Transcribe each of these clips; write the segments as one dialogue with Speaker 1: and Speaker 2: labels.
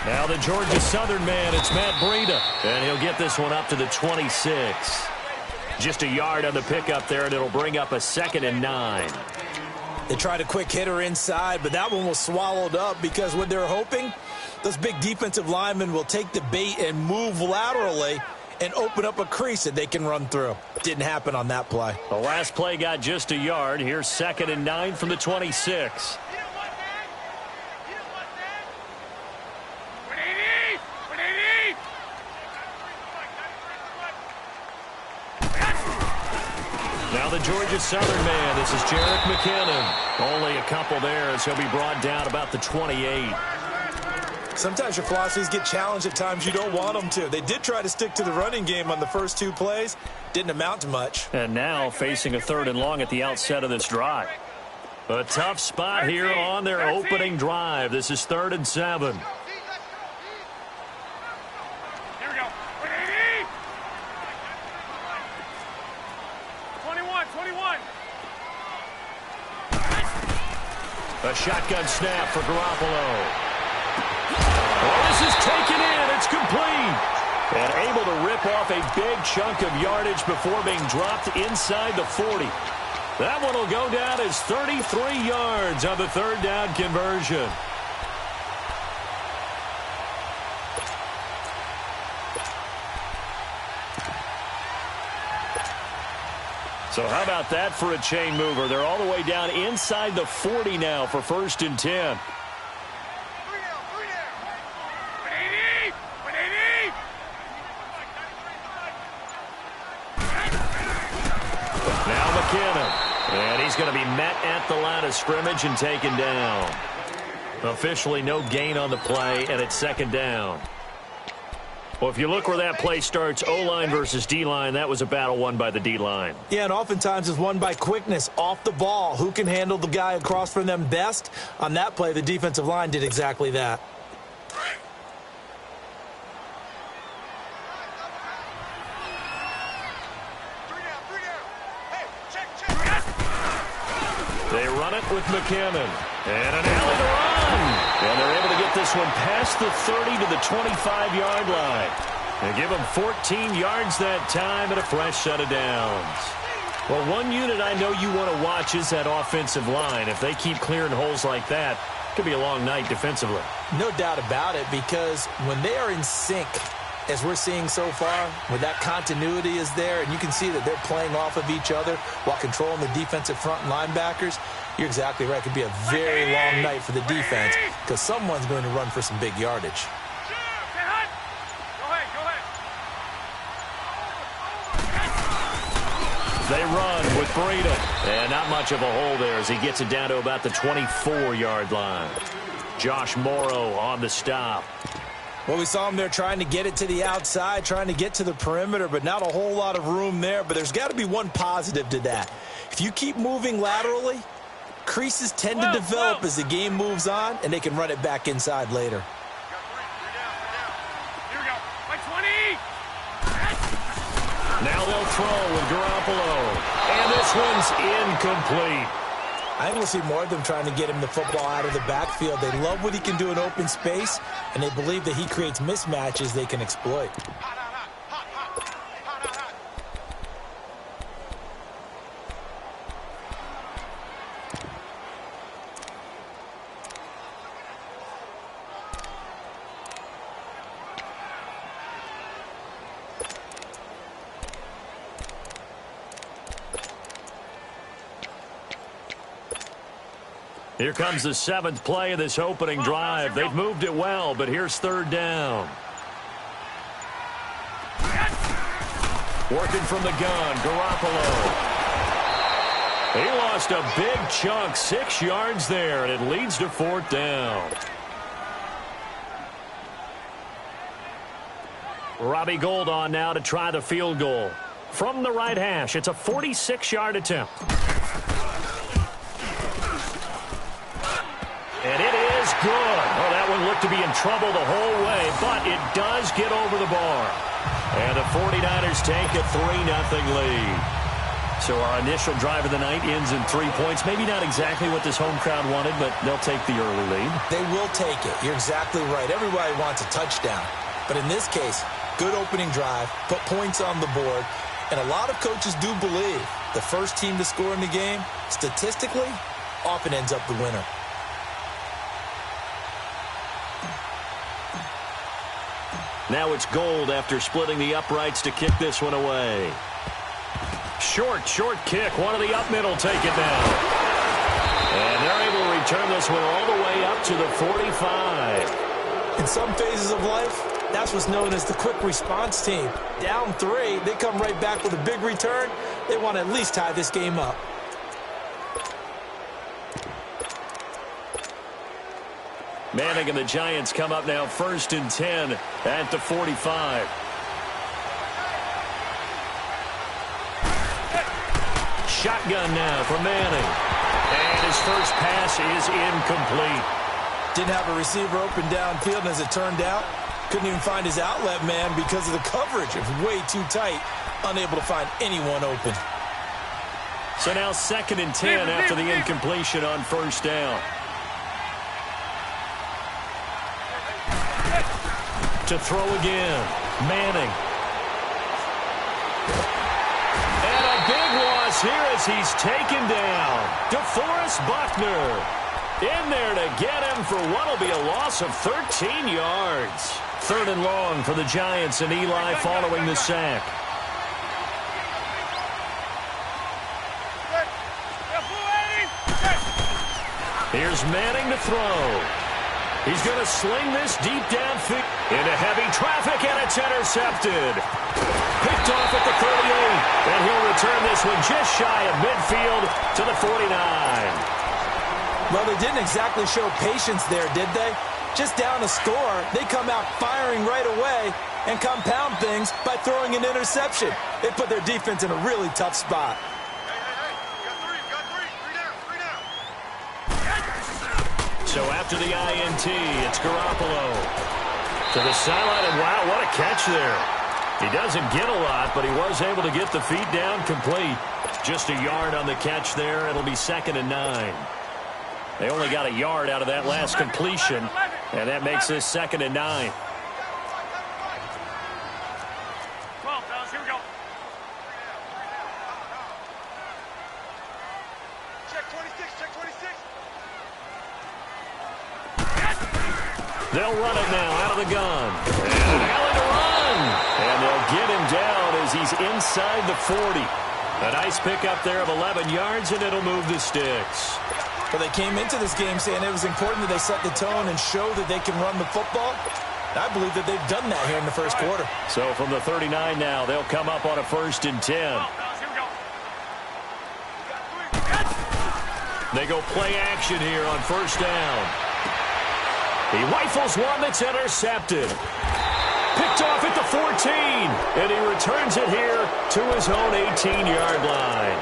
Speaker 1: Now the Georgia Southern man, it's Matt Breida. And he'll get this one up to the 26. Just a yard on the pickup there, and it'll bring up a 2nd and 9.
Speaker 2: They tried a quick hitter inside, but that one was swallowed up because what they're hoping, those big defensive linemen will take the bait and move laterally and open up a crease that they can run through. Didn't happen on that play.
Speaker 1: The last play got just a yard. Here's 2nd and 9 from the 26. Now the Georgia Southern man, this is Jerick McKinnon. Only a couple there as he'll be brought down about the 28.
Speaker 2: Sometimes your philosophies get challenged at times you don't want them to. They did try to stick to the running game on the first 2 plays. Didn't amount to much.
Speaker 1: And now facing a 3rd and long at the outset of this drive. A tough spot here on their opening drive. This is 3rd and 7. A shotgun snap for Garoppolo. Oh, this is taken in. It's complete. And able to rip off a big chunk of yardage before being dropped inside the 40. That one will go down as 33 yards on the 3rd down conversion. So how about that for a chain mover? They're all the way down inside the 40 now for 1st and 10. Now McKinnon. And he's going to be met at the line of scrimmage and taken down. Officially no gain on the play, and it's 2nd down. Well, if you look where that play starts, O-line versus D-line, that was a battle won by the D-line.
Speaker 2: Yeah, and oftentimes it's won by quickness off the ball. Who can handle the guy across from them best? On that play, the defensive line did exactly that.
Speaker 1: They run it with McKinnon. And an alley to run. And they're able to get this one past the 30 to the 25-yard line. And give them 14 yards that time and a fresh set of downs. Well, one unit I know you want to watch is that offensive line. If they keep clearing holes like that, it could be a long night defensively.
Speaker 2: No doubt about it, because when they are in sync, as we're seeing so far, where that continuity is there, and you can see that they're playing off of each other while controlling the defensive front linebackers, you're exactly right. It could be a very long night for the defense because someone's going to run for some big yardage.
Speaker 1: They run with Breida. And not much of a hole there as he gets it down to about the 24-yard line. Josh Morrow on the stop.
Speaker 2: Well, we saw him there trying to get it to the outside, trying to get to the perimeter, but not a whole lot of room there. But there's got to be one positive to that. If you keep moving laterally, creases tend to develop as the game moves on, and they can run it back inside later.
Speaker 3: Here we go. By 20.
Speaker 1: Now they'll throw with Garoppolo. And this one's incomplete.
Speaker 2: I think we'll see more of them trying to get him the football out of the backfield. They love what he can do in open space, and they believe that he creates mismatches they can exploit.
Speaker 1: Here comes the 7th play of this opening drive. They've moved it well, but here's 3rd down. Working from the gun, Garoppolo. He lost a big chunk, 6 yards there, and it leads to 4th down. Robbie Gould on now to try the field goal. From the right hash, it's a 46-yard attempt. And it is good. Oh, that one looked to be in trouble the whole way, but it does get over the bar. And the 49ers take a 3-0 lead. So our initial drive of the night ends in 3 points. Maybe not exactly what this home crowd wanted, but they'll take the early lead.
Speaker 2: They will take it. You're exactly right. Everybody wants a touchdown. But in this case, good opening drive, put points on the board, and a lot of coaches do believe the first team to score in the game, statistically, often ends up the winner.
Speaker 1: Now it's Gold after splitting the uprights to kick this one away. Short kick. One of the up middle take it down. And they're able to return this one all the way up to the 45.
Speaker 2: In some phases of life, that's what's known as the quick response team. Down 3, they come right back with a big return. They want to at least tie this game up.
Speaker 1: Manning and the Giants come up now 1st and 10 at the 45. Shotgun now for Manning. And his first pass is incomplete.
Speaker 2: Didn't have a receiver open downfield, and as it turned out, couldn't even find his outlet man because of the coverage. It was way too tight, unable to find anyone open.
Speaker 1: So now 2nd and 10 after the incompletion on 1st down. To throw again. Manning. And a big loss here as he's taken down. DeForest Buckner in there to get him for what will be a loss of 13 yards. 3rd and long for the Giants, and Eli following the sack. Here's Manning to throw. He's going to sling this deep downfield into heavy traffic, and it's intercepted. Picked off at the 38, and he'll return this one just shy of midfield to the 49.
Speaker 2: Well, they didn't exactly show patience there, did they? Just down a score, they come out firing right away and compound things by throwing an interception. They put their defense in a really tough spot.
Speaker 1: So after the INT, it's Garoppolo to the sideline, and wow, what a catch there. He doesn't get a lot, but he was able to get the feet down complete. Just a yard on the catch there. It'll be 2nd and 9. They only got a yard out of that last completion, and that makes this 2nd and 9.
Speaker 3: 12, fellas, here we go. Check 26, check 26.
Speaker 1: They'll run it now out of the gun. And Allen to run. And they'll get him down as he's inside the 40. A nice pickup there of 11 yards, and it'll move the sticks.
Speaker 2: Well, they came into this game saying it was important that they set the tone and show that they can run the football. I believe that they've done that here in the first quarter.
Speaker 1: So from the 39 now, they'll come up on a 1st and 10. They go play action here on 1st down. He rifles one that's intercepted. Picked off at the 14. And he returns it here to his own 18-yard line.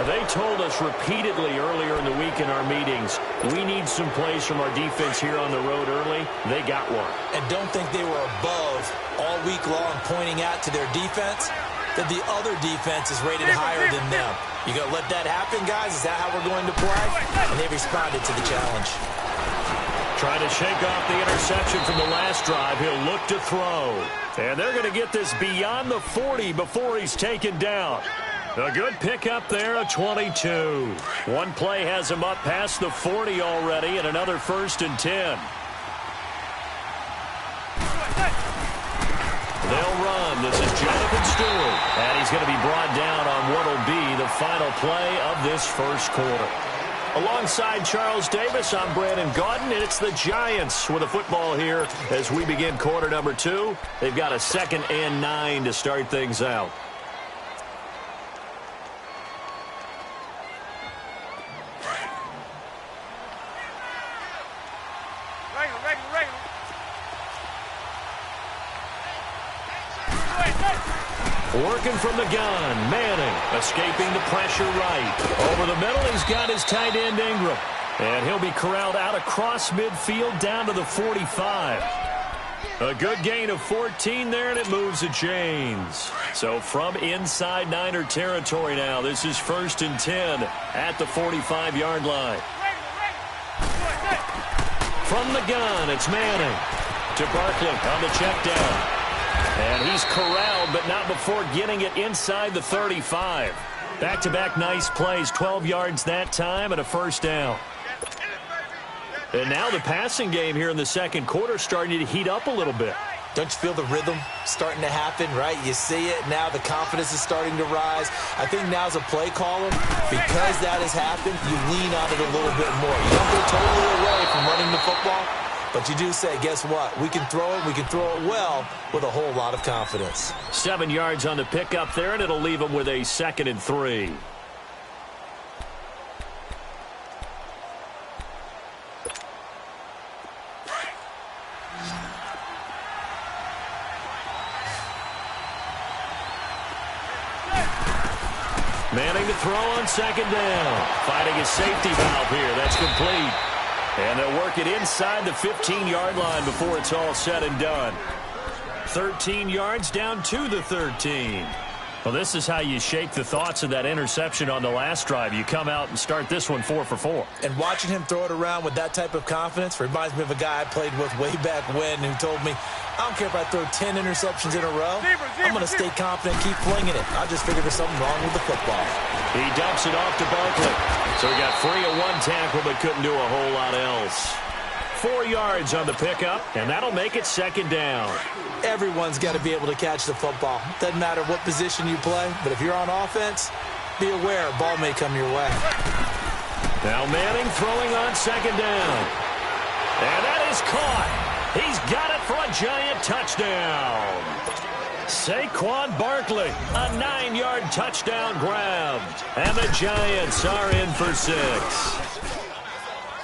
Speaker 1: They told us repeatedly earlier in the week in our meetings, we need some plays from our defense here on the road early. They got one.
Speaker 2: And don't think they were above all week long pointing out to their defense that the other defense is rated higher than them. You going to let that happen, guys? Is that how we're going to play? And they responded to the challenge.
Speaker 1: Trying to shake off the interception from the last drive. He'll look to throw. And they're going to get this beyond the 40 before he's taken down. A good pickup there, a 22. One play has him up past the 40 already, and another 1st and 10. They'll run. This is Jonathan Stewart. And he's going to be brought down on what will be the final play of this first quarter. Alongside Charles Davis, I'm Brandon Gaudin, and it's the Giants with the football here as we begin quarter number 2. They've got a 2nd and 9 to start things out. Working from the gun, Manning escaping the pressure right. Over the middle, he's got his tight end Ingram. And he'll be corralled out across midfield down to the 45. A good gain of 14 there, and it moves the chains. So from inside Niner territory now, this is 1st and 10 at the 45-yard line. From the gun, it's Manning to Barkley on the check down. And he's corralled, but not before getting it inside the 35. Back-to-back nice plays, 12 yards that time and a first down. And now the passing game here in the second quarter starting to heat up a little bit.
Speaker 2: Don't you feel the rhythm starting to happen, right? You see it. Now the confidence is starting to rise. I think now as a play caller, because that has happened, you lean on it a little bit more. You don't go totally away from running the football, but you do say, guess what? We can throw it. We can throw it well with a whole lot of confidence.
Speaker 1: 7 yards on the pickup there, and it'll leave them with a 2nd and 3. Manning to throw on 2nd down. Fighting a safety valve here. That's complete. And they'll work it inside the 15-yard line before it's all said and done. 13 yards down to the 13. Well, this is how you shake the thoughts of that interception on the last drive. You come out and start this one 4 for 4.
Speaker 2: And watching him throw it around with that type of confidence reminds me of a guy I played with way back when who told me, I don't care if I throw 10 interceptions in a row. I'm going to stay confident, keep flinging it. I just figured there's something wrong with the football.
Speaker 1: He dumps it off to Barkley. So he got free of one tackle but couldn't do a whole lot else. 4 yards on the pickup, and that'll make it 2nd down.
Speaker 2: Everyone's got to be able to catch the football. Doesn't matter what position you play, but if you're on offense, be aware a ball may come your way.
Speaker 1: Now Manning throwing on 2nd down. And that is caught. He's got it for a giant touchdown. Saquon Barkley, a 9-yard touchdown grab. And the Giants are in for 6.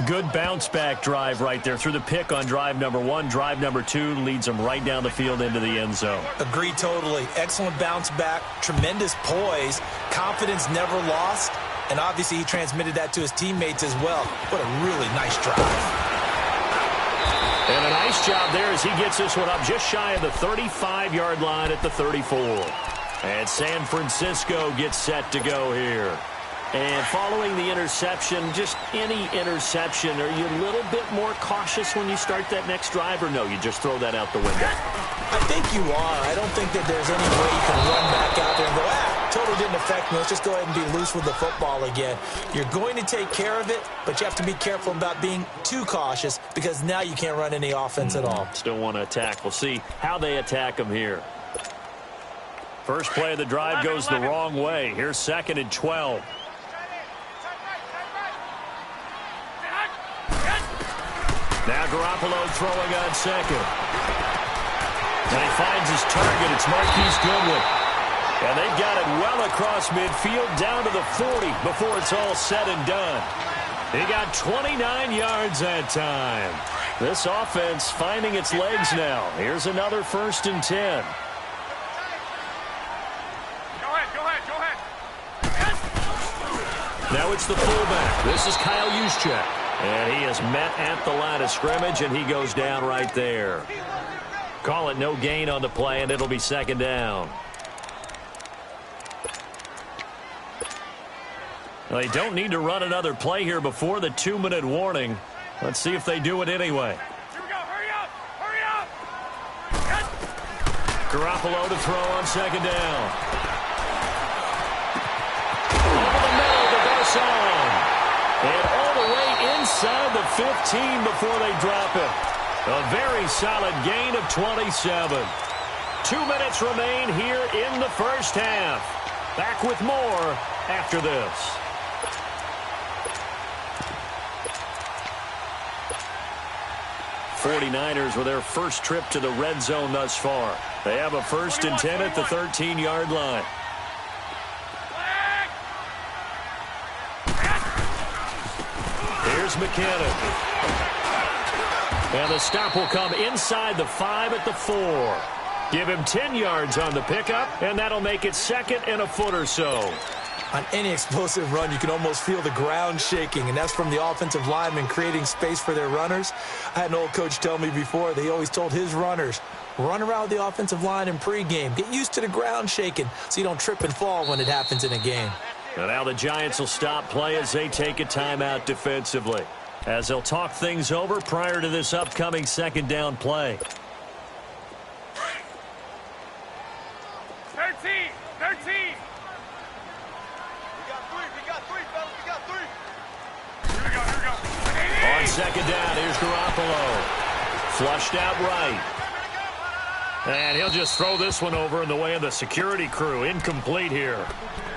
Speaker 1: Good bounce-back drive right there through the pick on drive number 1. Drive number 2 leads them right down the field into the end zone.
Speaker 2: Agree totally. Excellent bounce-back, tremendous poise, confidence never lost, and obviously he transmitted that to his teammates as well. What a really nice drive.
Speaker 1: And a nice job there as he gets this one up just shy of the 35-yard line at the 34. And San Francisco gets set to go here. And following the interception, just any interception, are you a little bit more cautious when you start that next drive, or no, you just throw that out the window?
Speaker 2: I think you are. I don't think that there's any way you can run back out there and go, totally didn't affect me. Let's just go ahead and be loose with the football again. You're going to take care of it, but you have to be careful about being too cautious because now you can't run any offense at all.
Speaker 1: Still want to attack. We'll see how they attack them here. First play of the drive goes the wrong way. Here's 2nd and 12. Now Garoppolo throwing on 2nd. And he finds his target. It's Marquise Goodwin. And they've got it well across midfield down to the 40 before it's all said and done. He got 29 yards that time. This offense finding its legs now. Here's another 1st and 10. Now it's the fullback. This is Kyle Juszczyk. And he is met at the line of scrimmage, and he goes down right there. Call it no gain on the play, and it'll be 2nd down. Well, they don't need to run another play here before the 2-minute warning. Let's see if they do it anyway.
Speaker 3: Here we go. Hurry up. Hurry up.
Speaker 1: Garoppolo to throw on 2nd down. Over the middle to Garcon. And all the way inside the 15 before they drop it. A very solid gain of 27. 2 minutes remain here in the first half. Back with more after this. '49ers with their first trip to the red zone thus far. They have a 1st and 10 at the 13-yard line. Here's McKinnon. And the stop will come inside the 5 at the 4. Give him 10 yards on the pickup, and that'll make it 2nd and a foot or so.
Speaker 2: On any explosive run, you can almost feel the ground shaking, and that's from the offensive linemen creating space for their runners. I had an old coach tell me before, they always told his runners, run around the offensive line in pregame. Get used to the ground shaking so you don't trip and fall when it happens in a game.
Speaker 1: And now the Giants will stop play as they take a timeout defensively, as they'll talk things over prior to this upcoming second down play.
Speaker 3: 13. We got three, fellas. We got three. Here we go.
Speaker 1: On second down, here's Garoppolo. Flushed out right. And he'll just throw this one over in the way of the security crew. Incomplete here.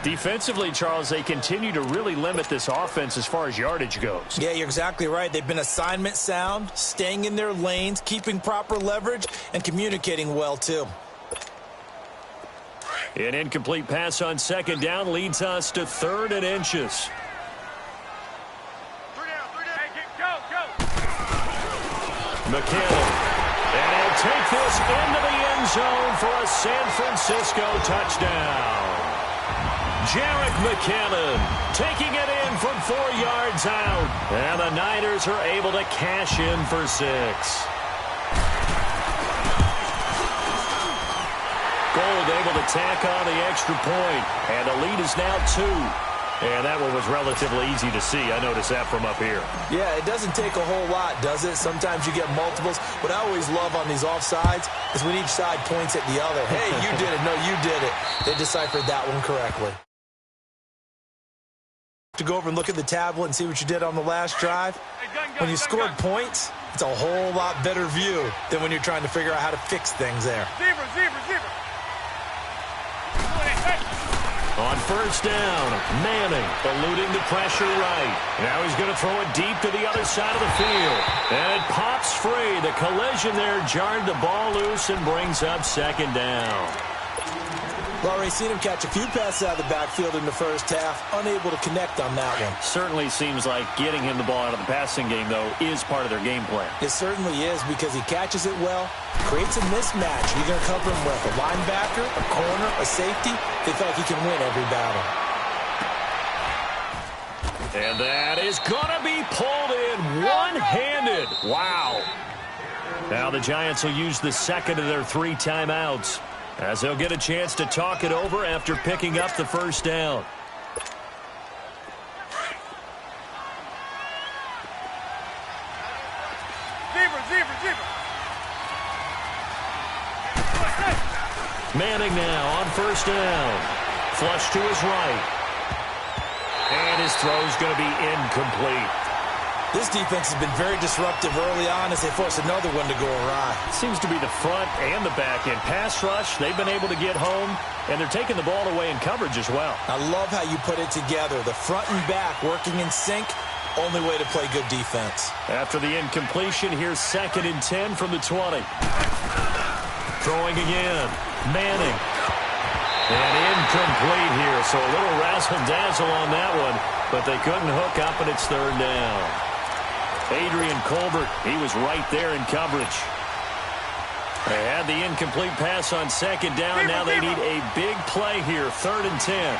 Speaker 1: Defensively, Charles, they continue to really limit this offense as far as yardage goes.
Speaker 2: Yeah, you're exactly right. They've been assignment sound, staying in their lanes, keeping proper leverage, and communicating well, too.
Speaker 1: An incomplete pass on second down leads us to 3rd and inches.
Speaker 3: Three down. Hey, go.
Speaker 1: McKinnon. And he'll take this into the end zone for a San Francisco touchdown. Jarek McKinnon taking it in from 4 yards out. And the Niners are able to cash in for 6. Gold able to tack on the extra point. And the lead is now 2. And that one was relatively easy to see. I noticed that from up here.
Speaker 2: Yeah, it doesn't take a whole lot, does it? Sometimes you get multiples. What I always love on these offsides is when each side points at the other. Hey, you did it. No, you did it. They deciphered that one correctly. To go over and look at the tablet and see what you did on the last drive. When you scored points, it's a whole lot better view than when you're trying to figure out how to fix things there.
Speaker 3: Zebra.
Speaker 1: On first down, Manning eluding the pressure right. Now he's going to throw it deep to the other side of the field. And it pops free. The collision there jarred the ball loose and brings up second down.
Speaker 2: Well, already seen him catch a few passes out of the backfield in the first half. Unable to connect on that one.
Speaker 1: Certainly seems like getting him the ball out of the passing game, though, is part of their game plan.
Speaker 2: It certainly is because he catches it well, creates a mismatch. You're going to cover him with a linebacker, a corner, a safety. They feel like he can win every battle.
Speaker 1: And that is going to be pulled in one-handed. Wow. Now the Giants will use the second of their 3 timeouts, as they'll get a chance to talk it over after picking up the first down.
Speaker 3: Zebra.
Speaker 1: Manning now on first down. Flush to his right. And his throw's going to be incomplete.
Speaker 2: This defense has been very disruptive early on as they force another one to go awry.
Speaker 1: Seems to be the front and the back end. Pass rush, they've been able to get home, and they're taking the ball away in coverage as well.
Speaker 2: I love how you put it together. The front and back working in sync. Only way to play good defense.
Speaker 1: After the incompletion, here's 2nd and 10 from the 20. Throwing again. Manning. And incomplete here, so a little razzle-dazzle on that one, but they couldn't hook up, and it's 3rd down. Adrian Colbert, he was right there in coverage. They had the incomplete pass on second down. Now they need a big play here, 3rd and 10.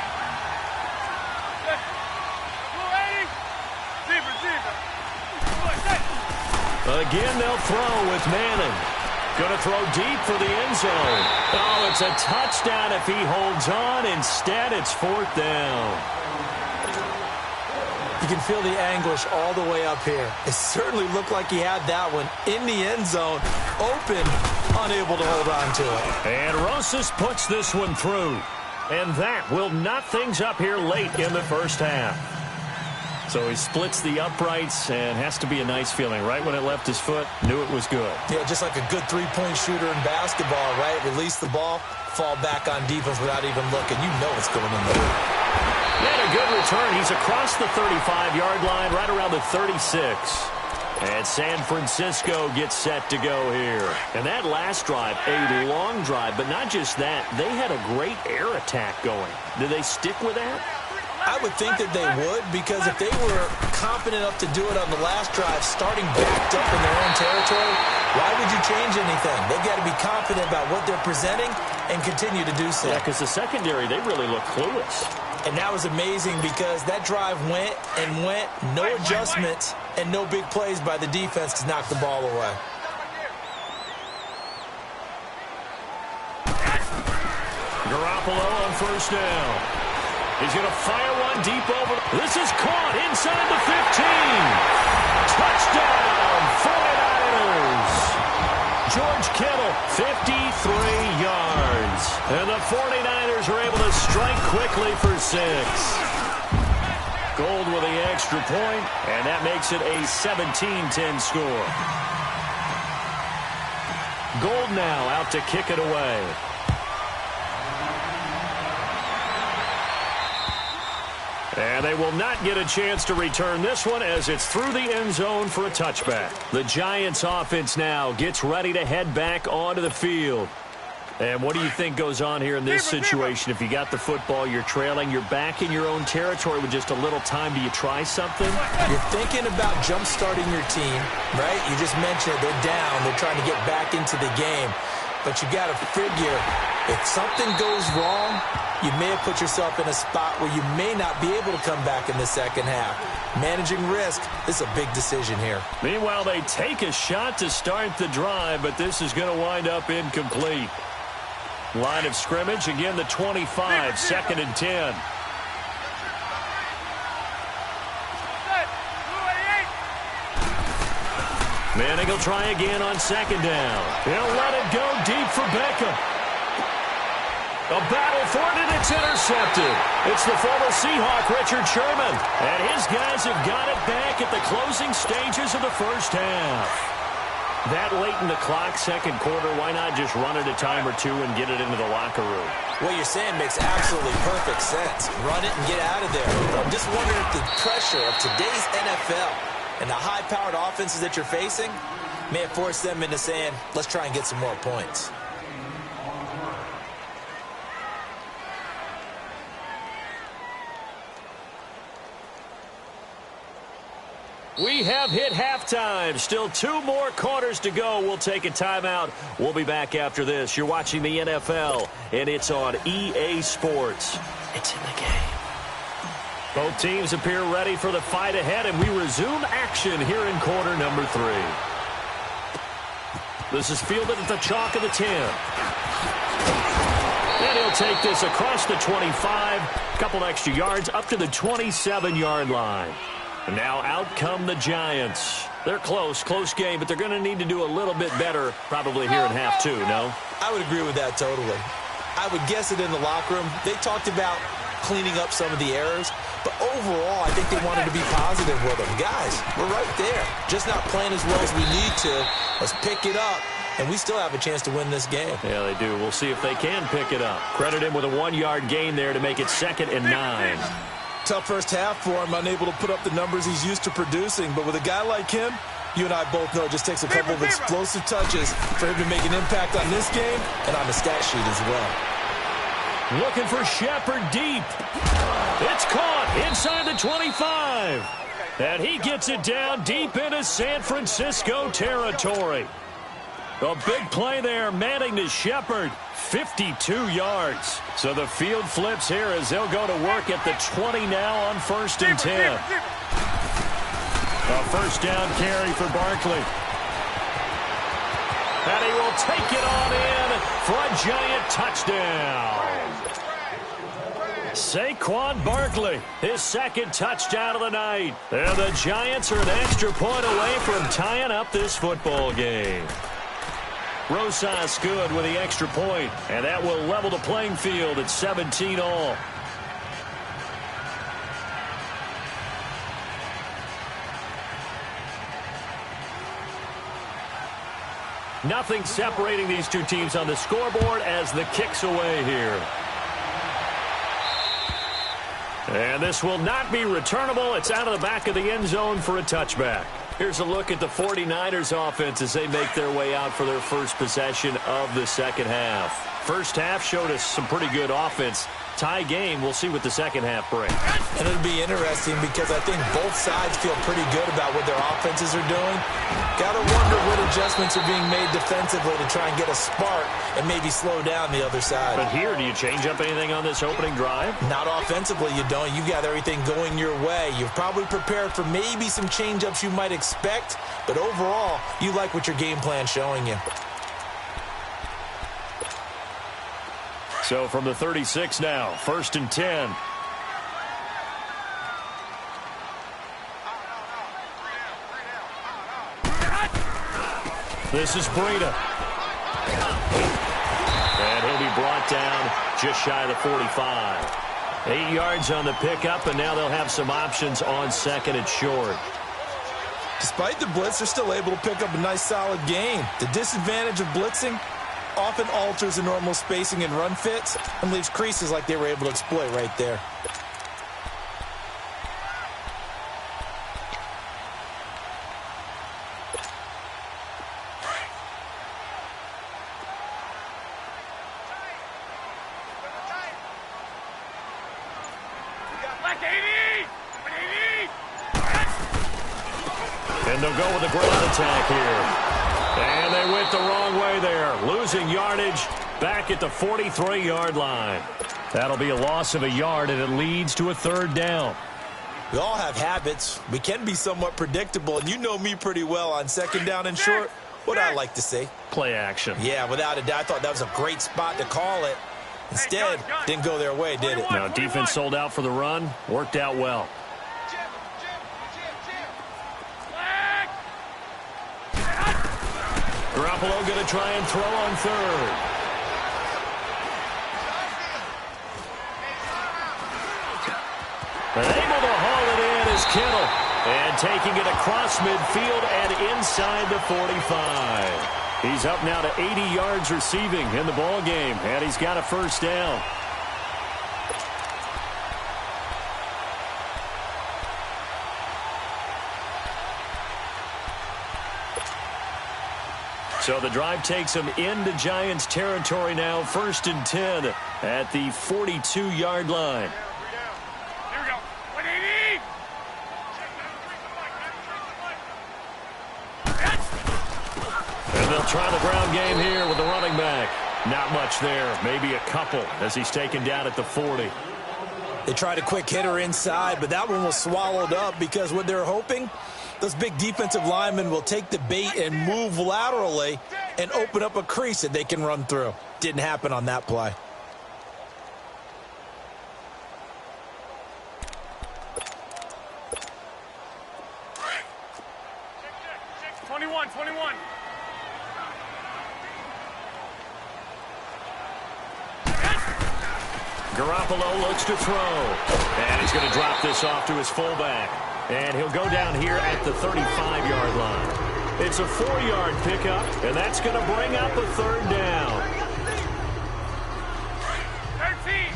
Speaker 1: Again, they'll throw with Manning. Going to throw deep for the end zone. Oh, it's a touchdown if he holds on. Instead, it's 4th down.
Speaker 2: You can feel the anguish all the way up here. It certainly looked like he had that one in the end zone, open, unable to hold on to it.
Speaker 1: And Rosas puts this one through. And that will knot things up here late in the first half. So he splits the uprights, and has to be a nice feeling. Right when it left his foot, knew it was good.
Speaker 2: Yeah, just like a good three-point shooter in basketball, right? Release the ball, fall back on defense without even looking. You know it's going in the hoop.
Speaker 1: And a good return. He's across the 35-yard line, right around the 36. And San Francisco gets set to go here. And that last drive, a long drive, but not just that. They had a great air attack going. Did they stick with that?
Speaker 2: I would think that they would, because if they were confident enough to do it on the last drive, starting backed up in their own territory, why would you change anything? They've got to be confident about what they're presenting and continue to do so.
Speaker 1: Yeah, because the secondary, they really look clueless.
Speaker 2: And that was amazing because that drive went and went, no adjustments, and no big plays by the defense to knock the ball away.
Speaker 1: Garoppolo on first down. He's going to fire one deep over. This is caught inside the 15. Touchdown, 49ers. George Kittle, 53 yards. And the 49ers are able to strike quickly for 6. Gold with the extra point, and that makes it a 17-10 score. Gold now out to kick it away. And they will not get a chance to return this one as it's through the end zone for a touchback. The Giants offense now gets ready to head back onto the field. And what do you think goes on here in this situation? If you got the football, you're trailing, you're back in your own territory with just a little time. Do you try something?
Speaker 2: You're thinking about jump-starting your team, right? You just mentioned it. They're down. They're trying to get back into the game. But you got to figure, if something goes wrong, you may have put yourself in a spot where you may not be able to come back in the second half. Managing risk, this is a big decision here.
Speaker 1: Meanwhile, they take a shot to start the drive, but this is going to wind up incomplete. Line of scrimmage, again the 25, second and 10. Manning will try again on second down. He'll let it go deep for Beckham. A battle for it, and it's intercepted. It's the former Seahawk, Richard Sherman. And his guys have got it back at the closing stages of the first half. That late in the clock, second quarter, why not just run it a time or two and get it into the locker room?
Speaker 2: What you're saying makes absolutely perfect sense. Run it and get out of there. But I'm just wondering if the pressure of today's NFL and the high-powered offenses that you're facing may have forced them into saying, let's try and get some more points.
Speaker 1: We have hit halftime. Still 2 more quarters to go. We'll take a timeout. We'll be back after this. You're watching the NFL, and it's on EA Sports. It's in the game. Both teams appear ready for the fight ahead, and we resume action here in quarter number 3. This is fielded at the chalk of the 10. And he'll take this across the 25. A couple extra yards up to the 27-yard line. And now out come the Giants. They're close game, but they're going to need to do a little bit better probably here in half 2, no?
Speaker 2: I would agree with that totally. I would guess it in the locker room. They talked about cleaning up some of the errors, but overall, I think they wanted to be positive with them. Guys, we're right there. Just not playing as well as we need to. Let's pick it up, and we still have a chance to win this game.
Speaker 1: Yeah, they do. We'll see if they can pick it up. Credit him with a 1-yard gain there to make it 2nd and 9.
Speaker 2: Tough first half for him, unable to put up the numbers he's used to producing. But with a guy like him, you and I both know it just takes a couple of explosive touches for him to make an impact on this game and on the stat sheet as well.
Speaker 1: Looking for Shepard deep. It's caught inside the 25. And he gets it down deep into San Francisco territory. A big play there, Manning to Shepard. 52 yards. So the field flips here as they'll go to work at the 20 now on 1st and 10. A first down carry for Barkley. And he will take it on in for a Giant touchdown. Saquon Barkley, his 2nd touchdown of the night. And the Giants are an extra point away from tying up this football game. Rosas good with the extra point, and that will level the playing field at 17 all. Nothing separating these two teams on the scoreboard as the kick's away here. And this will not be returnable. It's out of the back of the end zone for a touchback. Here's a look at the 49ers offense as they make their way out for their first possession of the second half. First half showed us some pretty good offense. tie game. We'll see what the second half brings.
Speaker 2: And it'll be interesting because I think both sides feel pretty good about what their offenses are doing. Got to wonder what adjustments are being made defensively to try and get a spark and maybe slow down the other side.
Speaker 1: But here, do you change up anything on this opening drive?
Speaker 2: Not offensively, you don't. You've got everything going your way. You've probably prepared for maybe some change-ups you might expect, but overall, you like what your game plan's showing you.
Speaker 1: So from the 36 now, 1st and 10. This is Breida. And he'll be brought down just shy of the 45. 8 yards on the pickup, and now they'll have some options on 2nd and short.
Speaker 2: Despite the blitz, they're still able to pick up a nice, solid gain. The disadvantage of blitzing often alters the normal spacing and run fits and leaves creases like they were able to exploit right there.
Speaker 1: And they'll go with a ground attack here. And they went the wrong way there. Losing yardage back at the 43-yard line. That'll be a loss of a yard, and it leads to a 3rd down.
Speaker 2: We all have habits. We can be somewhat predictable, and you know me pretty well on 2nd down and short. What I like to say.
Speaker 1: Play action.
Speaker 2: Yeah, without a doubt. I thought that was a great spot to call it. Instead, didn't go their way, did it?
Speaker 1: Now, defense sold out for the run. Worked out well. Garoppolo going to try and throw on 3rd. And able to haul it in is Kittle. And taking it across midfield and inside the 45. He's up now to 80 yards receiving in the ball game, and he's got a 1st down. So the drive takes him into Giants territory now, 1st and 10 at the 42-yard line.
Speaker 3: Here we go. 180.
Speaker 1: And they'll try the ground game here with the running back. Not much there, maybe a couple as he's taken down at the 40.
Speaker 2: They tried a quick hitter inside, but that one was swallowed up because what they're hoping, those big defensive linemen will take the bait and move laterally and open up a crease that they can run through. Didn't happen on that play.
Speaker 3: Check. 21.
Speaker 1: Garoppolo looks to throw. And he's going to drop this off to his fullback. And he'll go down here at the 35-yard line. It's a 4-yard pickup, and that's going to bring up a 3rd down.
Speaker 3: 13.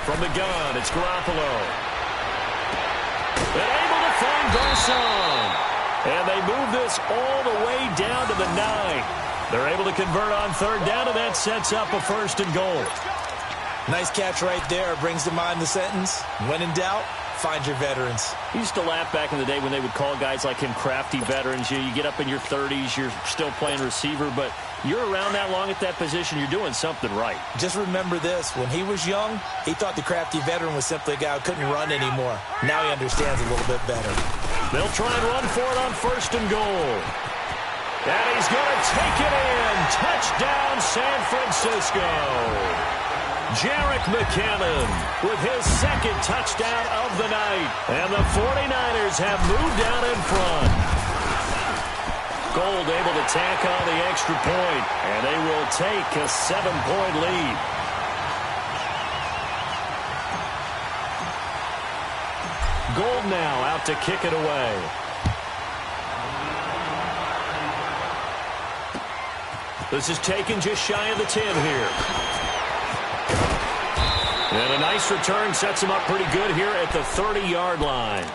Speaker 1: From the gun, it's Garoppolo. And able to find Garcon. And they move this all the way down to the 9. They're able to convert on 3rd down, and that sets up a 1st and goal.
Speaker 2: Nice catch right there. Brings to mind the sentence, when in doubt, find your veterans.
Speaker 1: I used to laugh back in the day when they would call guys like him crafty veterans. You get up in your 30s, you're still playing receiver, but you're around that long at that position, you're doing something right.
Speaker 2: Just remember this. When he was young, he thought the crafty veteran was simply a guy who couldn't run anymore. Now he understands a little bit better.
Speaker 1: They'll try and run for it on 1st and goal. And he's going to take it in. Touchdown, San Francisco. Jerick McKinnon with his 2nd touchdown of the night. And the 49ers have moved out in front. Gold able to tack on the extra point, and they will take a 7-point lead. Gold now out to kick it away. This is taken just shy of the 10 here. And a nice return sets him up pretty good here at the 30-yard line.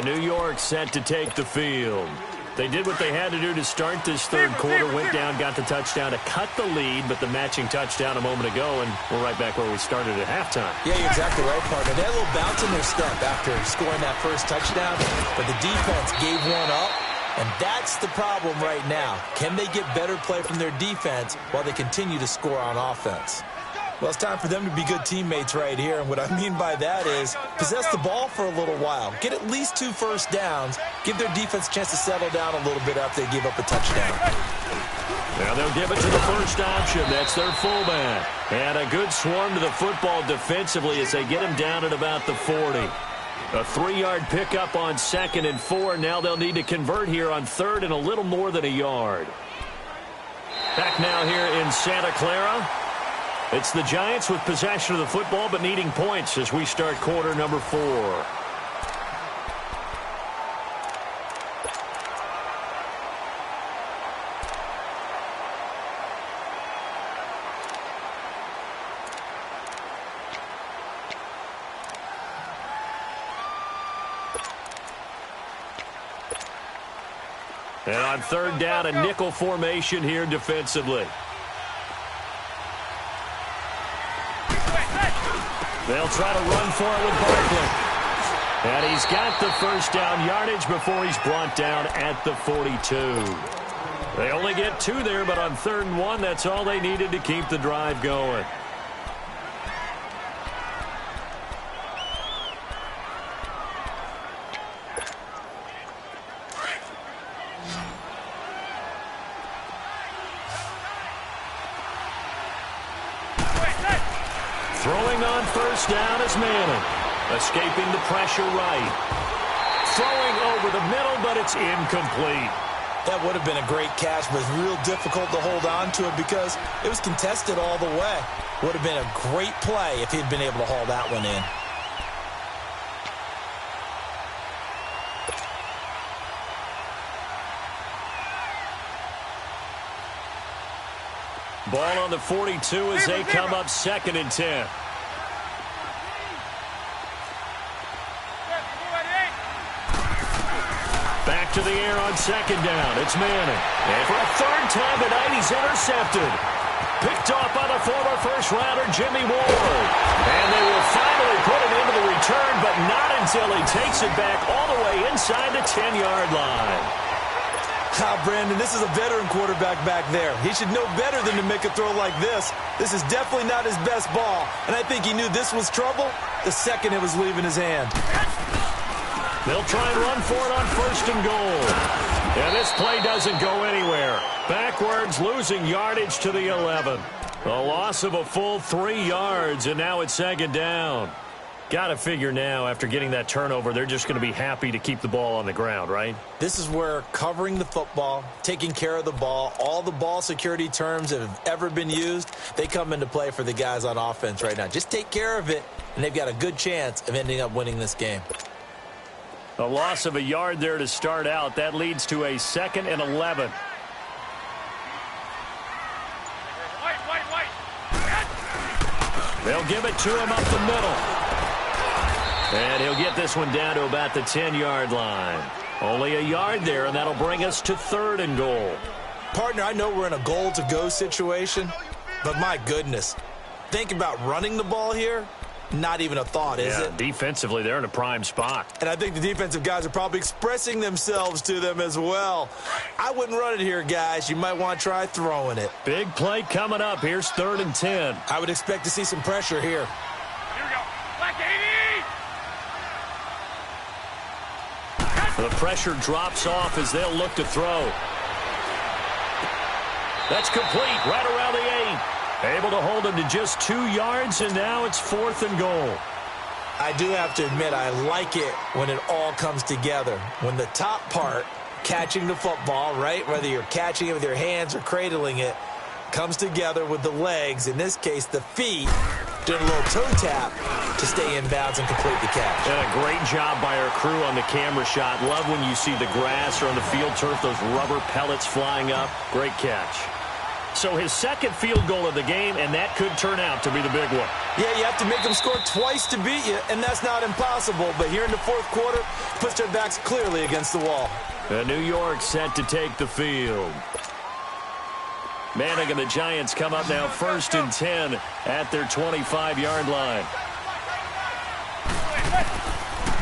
Speaker 1: New York set to take the field. They did what they had to do to start this third quarter, went down, got the touchdown to cut the lead, but the matching touchdown a moment ago, and we're right back where we started at halftime.
Speaker 2: Yeah, you're exactly right, partner. They had a little bounce in their step after scoring that first touchdown, but the defense gave one up, and that's the problem right now. Can they get better play from their defense while they continue to score on offense? Well, it's time for them to be good teammates right here, and what I mean by that is possess the ball for a little while, get at least 2 first downs, give their defense a chance to settle down a little bit after they give up a touchdown.
Speaker 1: Now they'll give it to the first option. That's their fullback. And a good swarm to the football defensively as they get him down at about the 40. A 3-yard pickup on 2nd and 4. Now they'll need to convert here on 3rd and a little more than a yard. Back now here in Santa Clara. It's the Giants with possession of the football but needing points as we start quarter number 4. And on 3rd down, a nickel formation here defensively. They'll try to run for it with Barkley. And he's got the first down yardage before he's brought down at the 42. They only get 2 there, but on 3rd and 1, that's all they needed to keep the drive going. Throwing on first down is Madden. Escaping the pressure right. Throwing over the middle, but it's incomplete.
Speaker 2: That would have been a great catch, but it's real difficult to hold on to it because it was contested all the way. Would have been a great play if he'd been able to haul that one in.
Speaker 1: Ball on the 42 as they come up 2nd and 10. Back to the air on 2nd down. It's Manning. And for a 3rd time tonight, he's intercepted. Picked off by the former first-rounder Jimmy Ward. And they will finally put it into the return, but not until he takes it back all the way inside the 10-yard line.
Speaker 2: Brandon, this is a veteran quarterback back there. He should know better than to make a throw like this. This is definitely not his best ball, and I think he knew this was trouble the second it was leaving his hand.
Speaker 1: They'll try and run for it on 1st and goal. And this play doesn't go anywhere. Backwards, losing yardage to the 11. A loss of a full 3 yards, and now it's 2nd down. Got to figure now, after getting that turnover, they're just going to be happy to keep the ball on the ground, right?
Speaker 2: This is where covering the football, taking care of the ball, all the ball security terms that have ever been used, they come into play for the guys on offense right now. Just take care of it, and they've got a good chance of ending up winning this game.
Speaker 1: A loss of a yard there to start out. That leads to a 2nd and 11. They'll give it to him up the middle. And he'll get this one down to about the 10-yard line. Only a yard there, and that'll bring us to 3rd and goal.
Speaker 2: Partner, I know we're in a goal-to-go situation, but my goodness, think about running the ball here. Not even a thought, is it?
Speaker 1: Defensively, they're in a prime spot.
Speaker 2: And I think the defensive guys are probably expressing themselves to them as well. I wouldn't run it here, guys. You might want to try throwing it.
Speaker 1: Big play coming up. Here's 3rd and 10.
Speaker 2: I would expect to see some pressure here.
Speaker 3: Here we go. Black 80!
Speaker 1: The pressure drops off as they'll look to throw. That's complete right around the 8. Able to hold him to just 2 yards, and now it's 4th and goal.
Speaker 2: I do have to admit, I like it when it all comes together. When the top part, catching the football, right, whether you're catching it with your hands or cradling it, comes together with the legs, in this case the feet, doing a little toe tap to stay in bounds and complete the catch.
Speaker 1: And a great job by our crew on the camera shot. Love when you see the grass or on the field turf, those rubber pellets flying up. Great catch. So his second field goal of the game, and that could turn out to be the big one.
Speaker 2: Yeah, you have to make them score twice to beat you, and that's not impossible. But here in the fourth quarter, puts their backs clearly against the wall.
Speaker 1: And New York set to take the field. Manning and the Giants come up now 1st and 10 at their 25-yard line.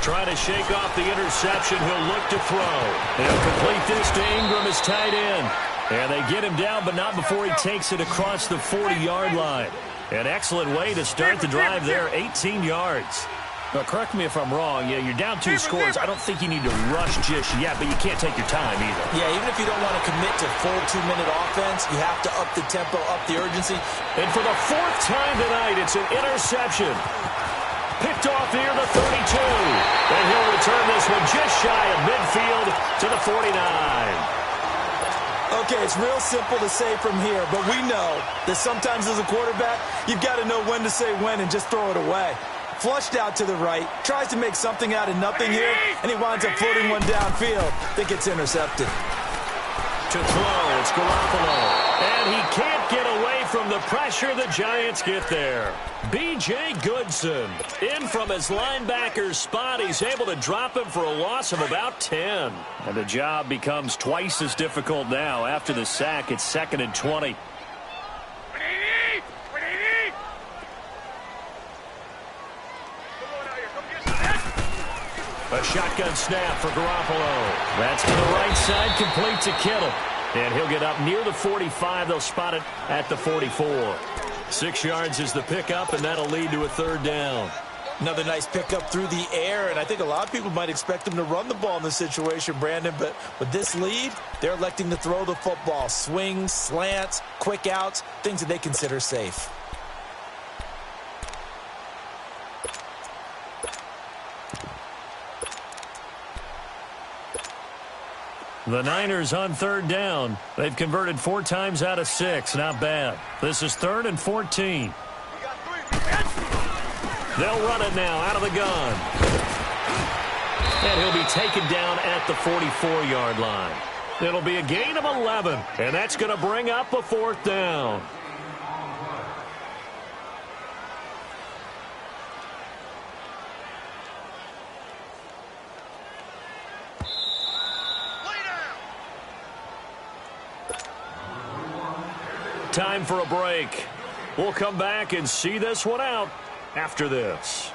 Speaker 1: Trying to shake off the interception. He'll look to throw. He'll complete this to Ingram as tight end. And they get him down, but not before he takes it across the 40-yard line. An excellent way to start the drive there, 18 yards. Now, correct me if I'm wrong. Yeah, you're down 2 scores. I don't think you need to rush just yet, but you can't take your time either.
Speaker 2: Yeah, even if you don't want to commit to full 2-minute offense, you have to up the tempo, up the urgency.
Speaker 1: And for the 4th time tonight, it's an interception. Picked off near the 32. And he'll return this one just shy of midfield to the 49.
Speaker 2: Okay, it's real simple to say from here, but we know that sometimes as a quarterback, you've got to know when to say when and just throw it away. Flushed out to the right, tries to make something out of nothing here, and he winds up floating one downfield. I think it's intercepted.
Speaker 1: To throw, it's Garoppolo. And he can't get away from the pressure the Giants get there. B.J. Goodson in from his linebacker spot. He's able to drop him for a loss of about 10. And the job becomes twice as difficult now. After the sack, it's 2nd and 20. A shotgun snap for Garoppolo. That's to the right side, complete to Kittle. And he'll get up near the 45. They'll spot it at the 44. 6 yards is the pickup, and that'll lead to a 3rd down.
Speaker 2: Another nice pickup through the air, and I think a lot of people might expect them to run the ball in this situation, Brandon, but with this lead, they're electing to throw the football. Swings, slants, quick outs, things that they consider safe.
Speaker 1: The Niners on 3rd down. They've converted 4 times out of 6. Not bad. This is 3rd and 14. They'll run it now out of the gun. And he'll be taken down at the 44-yard line. It'll be a gain of 11, and that's going to bring up a 4th down. Time for a break. We'll come back and see this one out after this.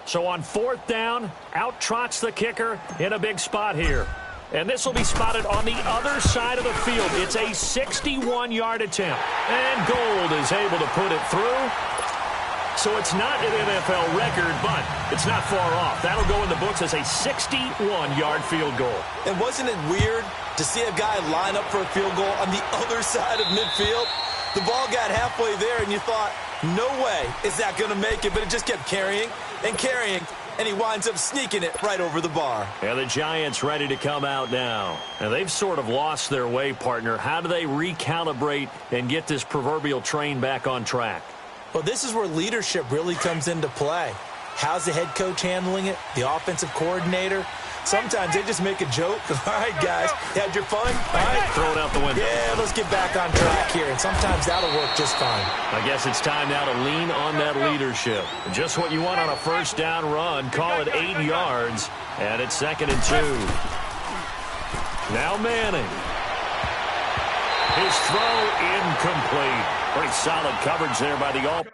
Speaker 1: So on 4th down, out trots the kicker in a big spot here. And this will be spotted on the other side of the field. It's a 61-yard attempt. And Gold is able to put it through. So it's not an NFL record, but it's not far off. That'll go in the books as a 61-yard field goal.
Speaker 2: And wasn't it weird to see a guy line up for a field goal on the other side of midfield? The ball got halfway there, and you thought, no way is that going to make it, but it just kept carrying and carrying, and he winds up sneaking it right over the bar.
Speaker 1: And the Giants ready to come out now. And they've sort of lost their way, partner. How do they recalibrate and get this proverbial train back on track?
Speaker 2: Well, this is where leadership really comes into play. How's the head coach handling it? The offensive coordinator? Sometimes they just make a joke. All right, guys, you had your fun? All right.
Speaker 1: Throw it out the window.
Speaker 2: Yeah, let's get back on track here. And sometimes that'll work just fine.
Speaker 1: I guess it's time now to lean on that leadership. Just what you want on a 1st down run. Call it 8 yards. And it's 2nd and 2. Now Manning. His throw incomplete. Pretty solid coverage there by the All.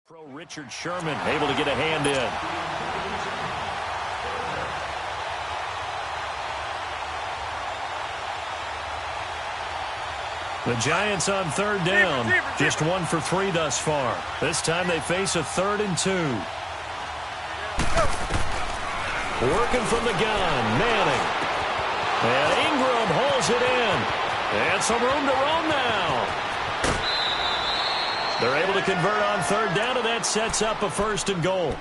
Speaker 1: Pro Richard Sherman able to get a hand in. The Giants on 3rd down. Just 1 for 3 thus far. This time they face a 3rd and 2. Working from the gun, Manning. And Ingram holds it in. And some room to roam now. They're able to convert on third down, and that sets up a 1st and goal.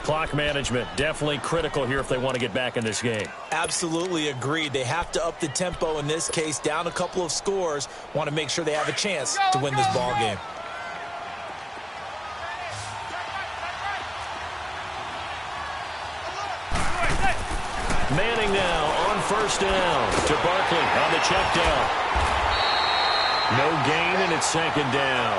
Speaker 1: Clock management, definitely critical here if they want to get back in this game.
Speaker 2: Absolutely agreed. They have to up the tempo in this case, down a couple of scores. Want to make sure they have a chance to win this ball game.
Speaker 1: Manning now on 1st down to Barkley on the check down. No gain, and it's 2nd down.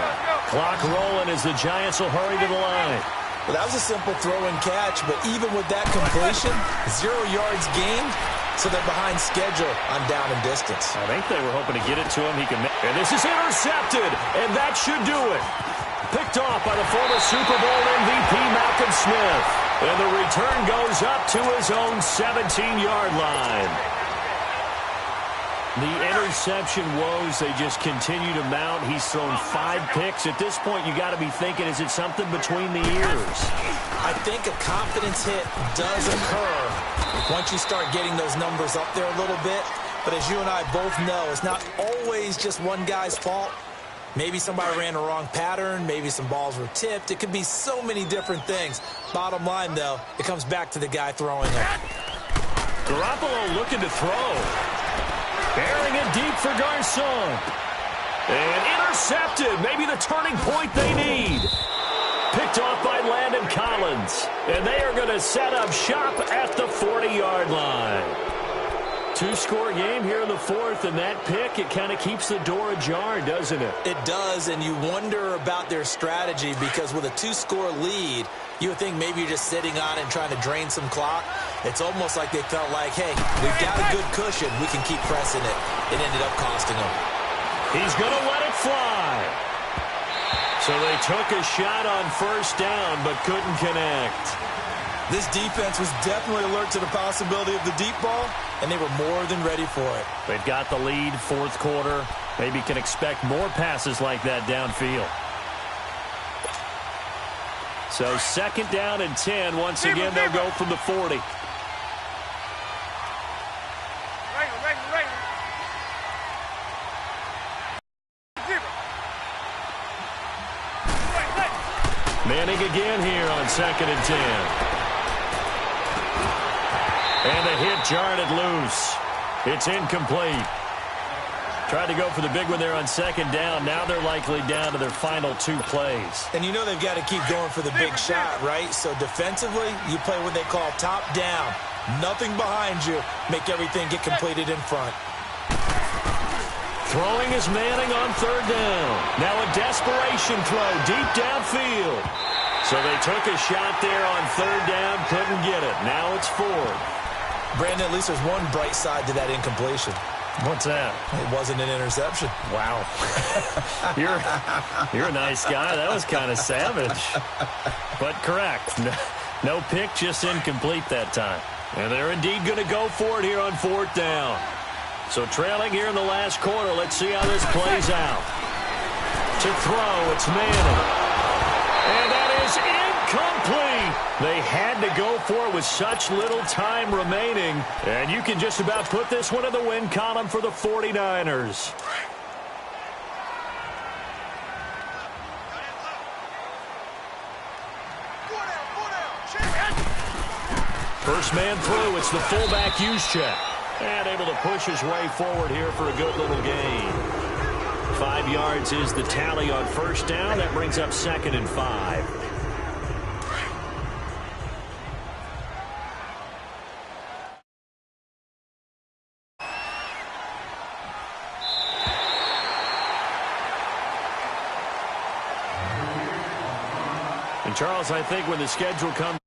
Speaker 1: Clock rolling as the Giants will hurry to the line.
Speaker 2: Well, that was a simple throw and catch, but even with that completion, 0 yards gained, so they're behind schedule on down and distance.
Speaker 1: I think they were hoping to get it to him. And this is intercepted, and that should do it. Picked off by the former Super Bowl MVP Malcolm Smith. And the return goes up to his own 17-yard line. The interception woes, they just continue to mount. He's thrown 5 picks. At this point, you got to be thinking, is it something between the ears?
Speaker 2: I think a confidence hit does occur once you start getting those numbers up there a little bit. But as you and I both know, it's not always just one guy's fault. Maybe somebody ran the wrong pattern. Maybe some balls were tipped. It could be so many different things. Bottom line, though, it comes back to the guy throwing it.
Speaker 1: Garoppolo looking to throw. Bearing it deep for Garcon. And intercepted. Maybe the turning point they need. Picked off by Landon Collins. And they are going to set up shop at the 40-yard line. 2-score game here in the 4th, and that pick, it kind of keeps the door ajar, doesn't it?
Speaker 2: It does, and you wonder about their strategy because with a 2-score lead, you would think maybe you're just sitting on it and trying to drain some clock. It's almost like they felt like, hey, we've got a good cushion. We can keep pressing it. It ended up costing them.
Speaker 1: He's going to let it fly. So they took a shot on 1st down but couldn't connect.
Speaker 2: This defense was definitely alert to the possibility of the deep ball, and they were more than ready for it.
Speaker 1: They've got the lead, 4th quarter. Maybe can expect more passes like that downfield. So 2nd down and 10. Once again, they'll go from the 40. Manning again here on 2nd and 10. And the hit jarred it loose. It's incomplete. Tried to go for the big one there on 2nd down. Now they're likely down to their final 2 plays.
Speaker 2: And you know they've got to keep going for the big shot, right? So defensively, you play what they call top down. Nothing behind you. Make everything get completed in front.
Speaker 1: Throwing is Manning on 3rd down. Now a desperation throw deep downfield. So they took a shot there on 3rd down. Couldn't get it. Now it's 4th.
Speaker 2: Brandon, at least there's one bright side to that incompletion.
Speaker 1: What's that?
Speaker 2: It wasn't an interception.
Speaker 1: Wow. You're a nice guy. That was kind of savage. But correct. No pick, just incomplete that time. And they're indeed going to go for it here on 4th down. So trailing here in the last quarter. Let's see how this plays out. To throw, it's Manning. And that is incomplete. They had to go for it with such little time remaining. And you can just about put this one in the win column for the 49ers. First man through, it's the fullback use check. And able to push his way forward here for a good little gain. 5 yards is the tally on 1st down. That brings up 2nd and 5. And Charles, I think when the schedule comes